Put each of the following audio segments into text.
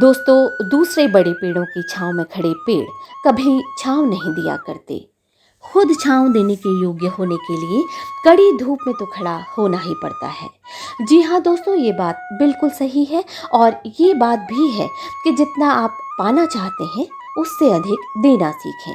दोस्तों, दूसरे बड़े पेड़ों की छांव में खड़े पेड़ कभी छांव नहीं दिया करते। खुद छांव देने के योग्य होने के लिए कड़ी धूप में तो खड़ा होना ही पड़ता है। जी हाँ दोस्तों, ये बात बिल्कुल सही है। और ये बात भी है कि जितना आप पाना चाहते हैं उससे अधिक देना सीखें।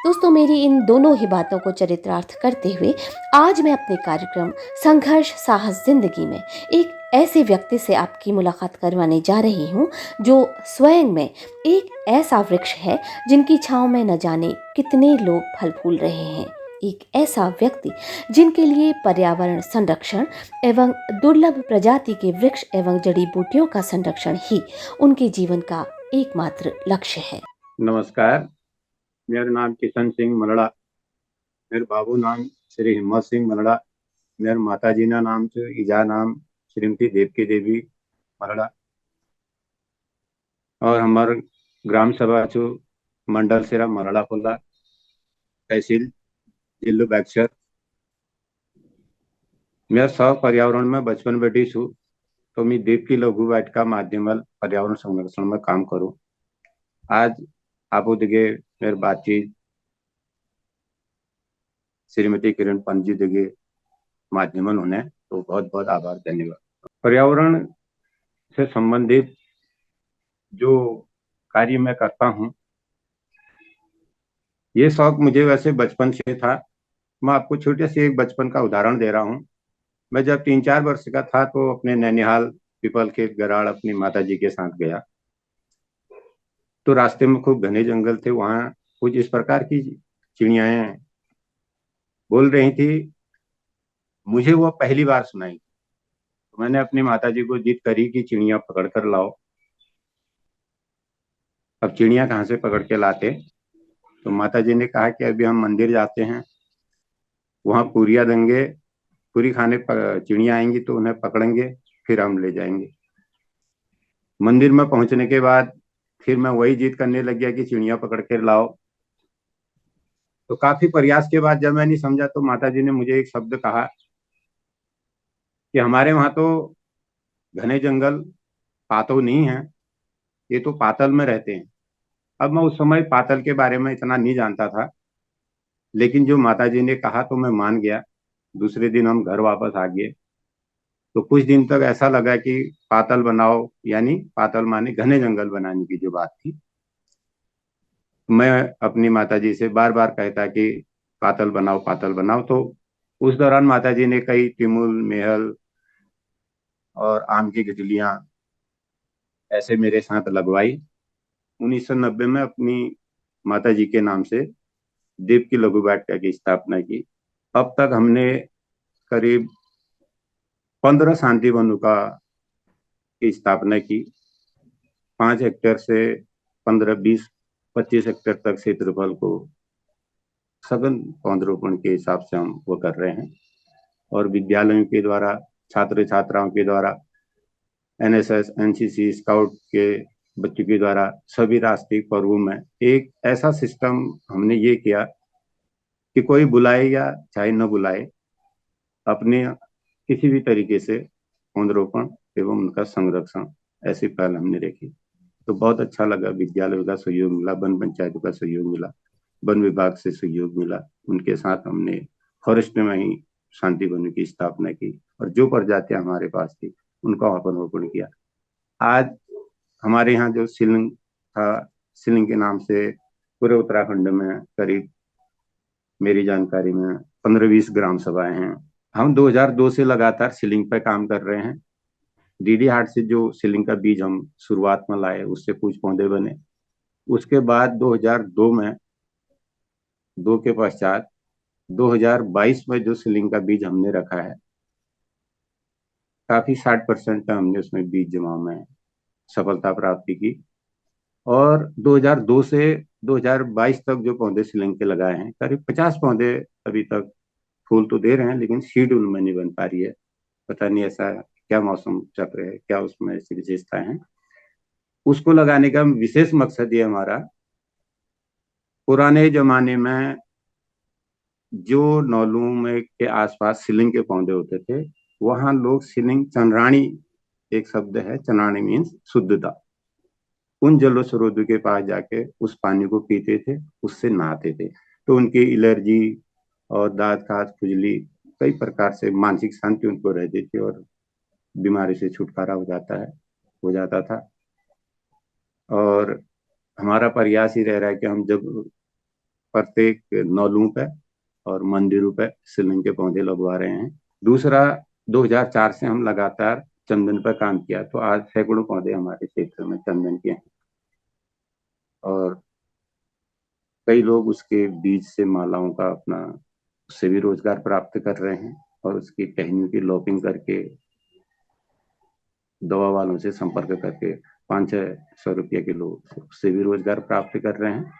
दोस्तों, मेरी इन दोनों ही बातों को चरितार्थ करते हुए आज मैं अपने कार्यक्रम संघर्ष साहस जिंदगी में एक ऐसे व्यक्ति से आपकी मुलाकात करवाने जा रही हूँ जो स्वयं में एक ऐसा वृक्ष है जिनकी छांव में न जाने कितने लोग फल फूल रहे हैं। एक ऐसा व्यक्ति जिनके लिए पर्यावरण संरक्षण एवं दुर्लभ प्रजाति के वृक्ष एवं जड़ी बूटियों का संरक्षण ही उनके जीवन का एकमात्र लक्ष्य है। नमस्कार, मेरा नाम किशन सिंह मलड़ा। मेरे बाबू नाम श्री हिम्मत सिंह मलड़ा। मेरे माताजी ना नाम छे ईजा नाम श्रीमती देवकी देवी मलड़ा। और हमार ग्राम सभा छो मंडल सेरा मलड़ा खोला, तहसील जिल्लू बैक्सर। मैं सब पर्यावरण में बचपन बैठी छू, तो मैं देवकी लघु वाटिका माध्यम पर्यावरण संरक्षण में काम करूं। आज आपो दिगे मेरे बातचीत श्रीमती किरण पंत जी दिगे माध्यमन होने, तो बहुत बहुत आभार, धन्यवाद। पर्यावरण से संबंधित जो कार्य मैं करता हूँ, ये शौक मुझे वैसे बचपन से था। मैं आपको छोटे से एक बचपन का उदाहरण दे रहा हूँ। मैं जब 3-4 वर्ष का था तो अपने नैनीहाल पीपल के गराड़ अपनी माता जी के साथ गया। तो रास्ते में खूब घने जंगल थे, वहां कुछ इस प्रकार की चिड़ियाएं बोल रही थी। मुझे वो पहली बार सुनाई। तो मैंने अपनी माता जी को जिद करी कि चिड़िया पकड़ कर लाओ। अब चिड़िया कहाँ से पकड़ के लाते? तो माता जी ने कहा कि अभी हम मंदिर जाते हैं, वहां पूरिया देंगे, पूरी खाने चिड़िया आएंगी तो उन्हें पकड़ेंगे, फिर हम ले जाएंगे। मंदिर में पहुंचने के बाद फिर मैं वही जिद करने लग गया कि चिड़िया पकड़ कर लाओ। तो काफी प्रयास के बाद जब मैं नहीं समझा तो माता जी ने मुझे एक शब्द कहा कि हमारे वहां तो घने जंगल पातो नहीं है, ये तो पातल में रहते हैं। अब मैं उस समय पातल के बारे में इतना नहीं जानता था, लेकिन जो माता जी ने कहा तो मैं मान गया। दूसरे दिन हम घर वापस आ गए। तो कुछ दिन तक ऐसा लगा कि पातल बनाओ, यानी पातल माने घने जंगल बनाने की जो बात थी। मैं अपनी माता जी से बार बार कहता कि पातल बनाओ, पातल बनाओ। तो उस दौरान माता जी ने कई तिमुल, मेहल और आम की गिटलियां ऐसे मेरे साथ लगवाई। 1990 में अपनी माता जी के नाम से दीप की लघु वाटिका की स्थापना की। अब तक हमने करीब 15 शांति वनों का की स्थापना की। 5 हेक्टेयर से 15, 20, 25 हेक्टेयर तक क्षेत्रफल को सघन पौधरोपण के हिसाब से हम वो कर रहे हैं। और विद्यालयों के द्वारा, छात्र छात्राओं के द्वारा, एनएसएस, एनसीसी, स्काउट के बच्चों के द्वारा सभी राष्ट्रीय पर्वों में एक ऐसा सिस्टम हमने ये किया कि कोई बुलाए या चाहे न बुलाए, अपने किसी भी तरीके से पौधरोपण एवं उनका संरक्षण ऐसी पहल हमने रखी। तो बहुत अच्छा लगा। विद्यालयों का सहयोग मिला, वन पंचायतों का सहयोग मिला, वन विभाग से सहयोग मिला। उनके साथ हमने फॉरेस्ट में ही शांति वन की स्थापना की और जो प्रजातियां हमारे पास थी उनका वपन किया। आज हमारे यहाँ जो शिलिंग था, शिलिंग के नाम से पूरे उत्तराखंड में करीब मेरी जानकारी में 15-20 ग्राम सभाएं हैं। हम 2002 से लगातार शिलिंग पर काम कर रहे हैं। डीडी हार्ट से जो शिलिंग का बीज हम शुरुआत में लाए, उससे कुछ पौधे बने। उसके बाद 2002 में, दो के पश्चात 2022 में जो शिलिंग का बीज हमने रखा है, काफी 60% हमने उसमें बीज जमा में सफलता प्राप्ति की। और 2002 से 2022 तक जो पौधे शिलिंग के लगाए हैं, करीब 50 पौधे अभी तक फूल तो दे रहे हैं, लेकिन सीड उनमें नहीं बन पा रही है। पता नहीं ऐसा क्या मौसम चक्र है, क्या उसमें ऐसी विशेषताएं हैं। उसको लगाने का विशेष मकसद ये हमारा, पुराने जमाने में जो नौलू में के आसपास शिलिंग के पौधे होते थे, वहां लोग शिलिंग चंद्राणी, एक शब्द है चंद्राणी मीन्स शुद्धता, उन जल स्रोतों के पास जाके उस पानी को पीते थे, उससे नहाते थे। तो उनकी एलर्जी और दांत खाज खुजली कई प्रकार से मानसिक शांति उनको रहती थी और बीमारी से छुटकारा हो जाता था। और हमारा प्रयास ही रह रहा है कि हम जब प्रत्येक नौलूं पे और मंदिरों पे शिवलिंग के पौधे लगवा रहे हैं। दूसरा, 2004 से हम लगातार चंदन पर काम किया, तो आज सैकड़ों पौधे हमारे क्षेत्र में चंदन के हैं और कई लोग उसके बीज से मालाओं का अपना उससे भी रोजगार प्राप्त कर रहे हैं और उसकी टहनियों की लॉपिंग करके दवा वालों से संपर्क करके 500-600 रुपये किलो उससे भी रोजगार प्राप्त कर रहे हैं।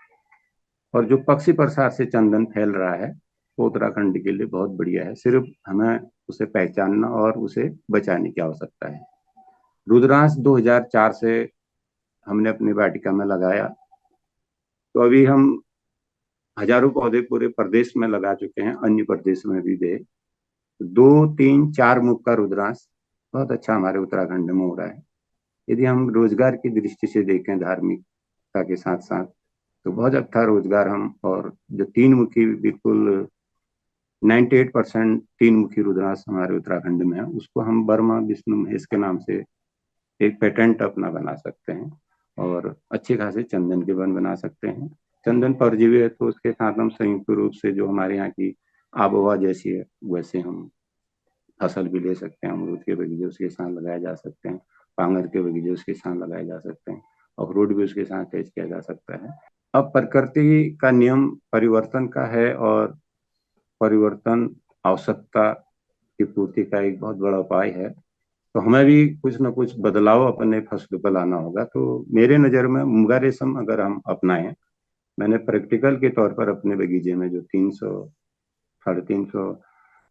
और जो पक्षी प्रसाद से चंदन फैल रहा है वो उत्तराखंड के लिए बहुत बढ़िया है। सिर्फ हमें उसे पहचानना और उसे बचाने की आवश्यकता है। रुद्रांश 2004 से हमने अपनी वाटिका में लगाया, तो अभी हम हजारों पौधे पूरे प्रदेश में लगा चुके हैं, अन्य प्रदेश में भी दे 2, 3, 4 मुख का रुद्रांश बहुत अच्छा हमारे उत्तराखंड में हो रहा है। यदि हम रोजगार की दृष्टि से देखें धार्मिकता के साथ साथ, तो बहुत अच्छा रोजगार हम, और जो 3 मुखी बिल्कुल 98% 3 मुखी रुद्रांश हमारे उत्तराखंड में है, उसको हम बर्मा विष्णु महेश के नाम से एक पेटेंट अपना बना सकते हैं और अच्छे खासे चंदन के वन बना सकते हैं। चंदन परजीवी है, तो उसके साथ हम संयुक्त रूप से जो हमारे यहाँ की आबोहवा जैसी है वैसे हम फसल भी ले सकते हैं। अमरूद के बगीचे उसके साथ लगाए जा सकते हैं, पांगड़ के बगीचे उसके साथ लगाए जा सकते हैं, अखरोट भी उसके साथ अटैच किया जा सकता है। अब प्रकृति का नियम परिवर्तन का है और परिवर्तन आवश्यकता की पूर्ति का एक बहुत बड़ा उपाय है। तो हमें भी कुछ न कुछ बदलाव अपने फसल पर लाना होगा। तो मेरे नज़र में मूंगा रेशम अगर हम अपनाएं, मैंने प्रैक्टिकल के तौर पर अपने बगीचे में जो 300-350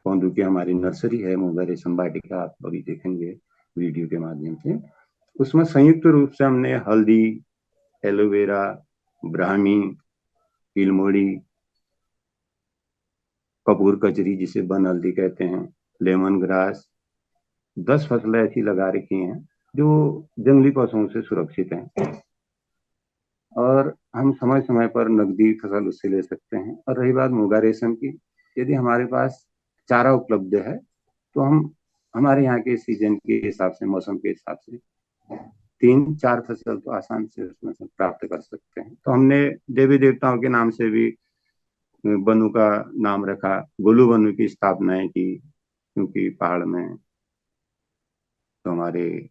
पौधों की हमारी नर्सरी है मूंगा रेशम वाटिका, आप अभी देखेंगे वीडियो के माध्यम से, उसमें संयुक्त रूप से हमने हल्दी, एलोवेरा, ब्राह्मी, इलमोड़ी, कपूर कचरी जिसे बन हल्दी कहते हैं, लेमन ग्रास, 10 फसलें ऐसी लगा रखी हैं जो जंगली पशुओं से सुरक्षित हैं और हम समय समय पर नकदी फसल उससे ले सकते हैं। और रही बात मूंगा रेशम की, यदि हमारे पास चारा उपलब्ध है तो हम हमारे यहाँ के सीजन के हिसाब से, मौसम के हिसाब से 3-4 फसल तो आसान से उसमें से प्राप्त कर सकते हैं। तो हमने देवी देवताओं के नाम से भी बनु का नाम रखा, गोलू बनु की स्थापना की, क्योंकि पहाड़ में तो हमारे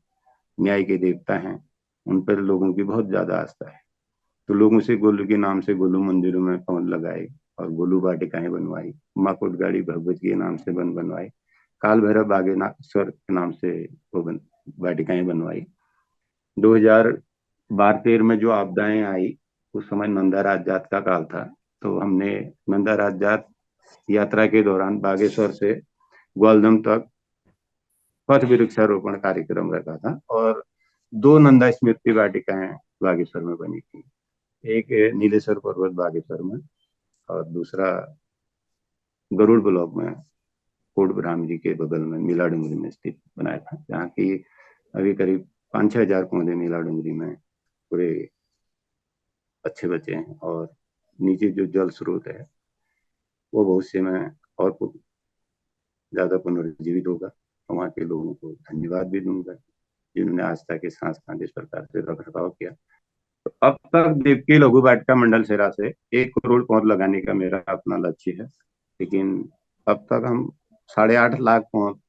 न्याय के देवता हैं, उन पर लोगों की बहुत ज्यादा आस्था है। तो लोगों से गोलू के नाम से गोलू मंदिरों में पौध लगाए और गोलू वाटिकाएं बनवाई, माकुट गाड़ी भगवत के नाम से बनवाई, काल भैरव बागेश्वर के नाम से वाटिकाएं बनवाई। 2012-13 में जो आपदाएं आई, उस समय नंदा राजजात का काल था, तो हमने नंदा राजजात यात्रा के दौरान बागेश्वर से ग्वालदम तक पथ वृक्षारोपण कार्यक्रम रखा था और 2 नंदा स्मृति वाटिकाएं बागेश्वर में बनी थी। एक नीलेश्वर पर्वत बागेश्वर में और दूसरा गरुड़ ब्लॉक में कोट ब्राह्म जी के बगल में नीला डूंगरी में स्थित बनाया था, जहाँ की अभी करीब 5-6 हजार पौधे नीला डूंगरी में पूरे अच्छे बचे हैं। और नीचे जो जल स्रोत है वो भविष्य में और ज्यादा पुनर्जीवित होगा। तो वहाँ के लोगों को धन्यवाद भी दूंगा जिन्होंने आस्था के साथ साथ इस प्रकार से रख रखाव किया। तो अब तक देवकी लघु वाटिका मंडल सेरा से 1 करोड़ पौध लगाने का मेरा अपना लक्ष्य है, लेकिन अब तक हम 8.5 लाख पौध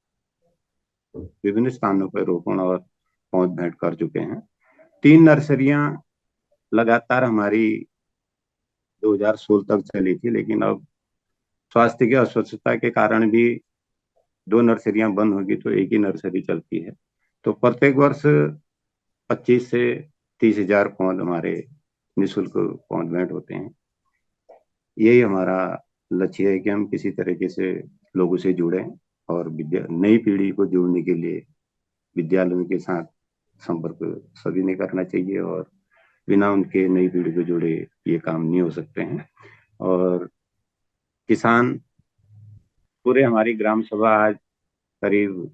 विभिन्न स्थानों पर रोपण और पौध भेंट कर चुके हैं। 3 नर्सरियां लगातार हमारी 2016 तक चली थी, लेकिन अब स्वास्थ्य की अस्वच्छता के कारण भी 2 नर्सरियां बंद होगी तो एक ही नर्सरी चलती है। तो प्रत्येक वर्ष 25 से 30 हजार पौध हमारे निःशुल्क पौध भेंट होते हैं। यही हमारा लक्ष्य है कि हम किसी तरीके से लोगों से जुड़े और नई पीढ़ी को जोड़ने के लिए विद्यालयों के साथ संपर्क सभी ने करना चाहिए और बिना उनके नई पीढ़ी को जुड़े ये काम नहीं हो सकते हैं। और किसान पूरे हमारी ग्राम सभा आज करीब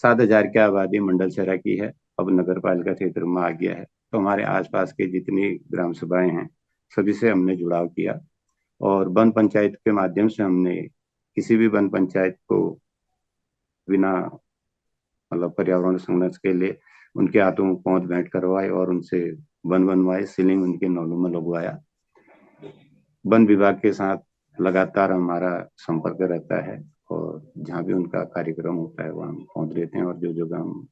7 हजार की आबादी मंडल सेरा की है, अब नगर पालिका क्षेत्र में आ गया है। तो हमारे आसपास के जितनी ग्राम सभाएं हैं सभी से हमने जुड़ाव किया और वन पंचायत के माध्यम से हमने किसी भी वन पंचायत को बिना मतलब पर्यावरण संरक्षण के लिए उनके हाथों में पौध भेंट करवाए और उनसे वन बनवाए, सीलिंग उनके नौलों में लगवाया। वन विभाग के साथ लगातार हमारा संपर्क रहता है और जहाँ भी उनका कार्यक्रम होता है वहाँ हम पहुँच लेते हैं और जो जगह हम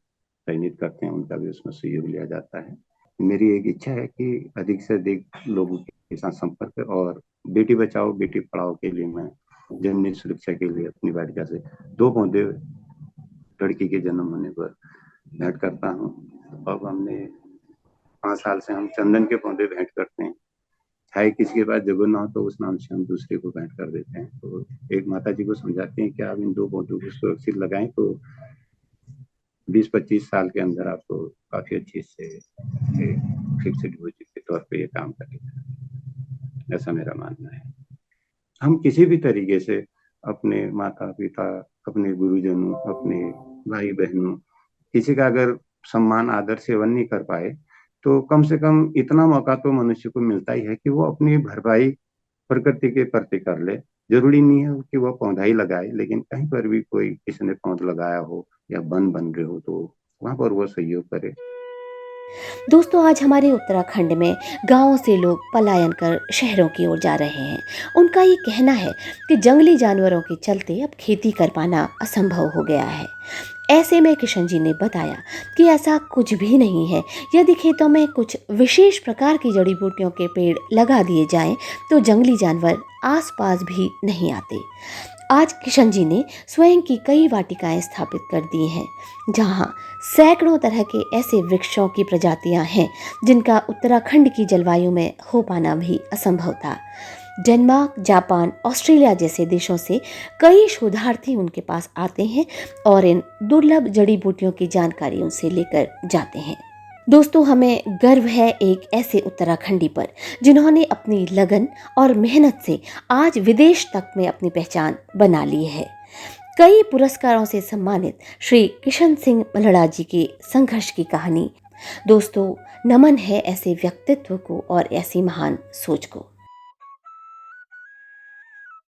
चयनित करते हैं उनका भी उसमें सहयोग लिया जाता है। मेरी एक इच्छा है कि अधिक से अधिक लोगों के साथ संपर्क और बेटी बचाओ बेटी पढ़ाओ के लिए मैं जननी सुरक्षा के लिए अपनी बालिका से 2 पौधे लड़की के जन्म होने पर भेंट करता हूँ। अब हमने 5 साल से हम चंदन के पौधे भेंट करते हैं। चाहे किसी के पास जगह ना हो तो उस नाम से हम दूसरे को भेंट कर देते हैं। तो एक माता जी को समझाते हैं कि आप इन 2 पौधों को सुरक्षित लगाएं तो 20-25 साल के अंदर आपको काफी अच्छी से फिक्स्ड डिपॉजिट के तौर पे ये काम करेगा, ऐसा मेरा मानना है। हम किसी भी तरीके से अपने माता पिता, अपने गुरुजनों, अपने भाई बहनों, किसी का अगर सम्मान आदर सेवन नहीं कर पाए तो कम से कम इतना मौका तो मनुष्य को मिलता ही है कि वो अपनी भरपाई प्रकृति के प्रति कर ले। जरूरी नहीं है कि वो पौधा ही लगाए, लेकिन कहीं पर भी कोई किसी ने पौधा लगाया हो या वन बन रहे हो तो वहां पर वो सहयोग करे। दोस्तों, आज हमारे उत्तराखंड में गांवों से लोग पलायन कर शहरों की ओर जा रहे हैं। उनका ये कहना है कि जंगली जानवरों के चलते अब खेती कर पाना असंभव हो गया है। ऐसे में किशन जी ने बताया कि ऐसा कुछ भी नहीं है। यदि खेतों में कुछ विशेष प्रकार की जड़ी बूटियों के पेड़ लगा दिए जाएं तो जंगली जानवर आसपास भी नहीं आते। आज किशन जी ने स्वयं की कई वाटिकाएं स्थापित कर दी हैं, जहां सैकड़ों तरह के ऐसे वृक्षों की प्रजातियां हैं जिनका उत्तराखंड की जलवायु में हो पाना भी असंभव था। डेनमार्क, जापान, ऑस्ट्रेलिया जैसे देशों से कई शोधार्थी उनके पास आते हैं और इन दुर्लभ जड़ी बूटियों की जानकारी उनसे लेकर जाते हैं। दोस्तों, हमें गर्व है एक ऐसे उत्तराखंडी पर जिन्होंने अपनी लगन और मेहनत से आज विदेश तक में अपनी पहचान बना ली है। कई पुरस्कारों से सम्मानित श्री किशन सिंह मलड़ा जी के संघर्ष की कहानी। दोस्तों, नमन है ऐसे व्यक्तित्व को और ऐसी महान सोच को।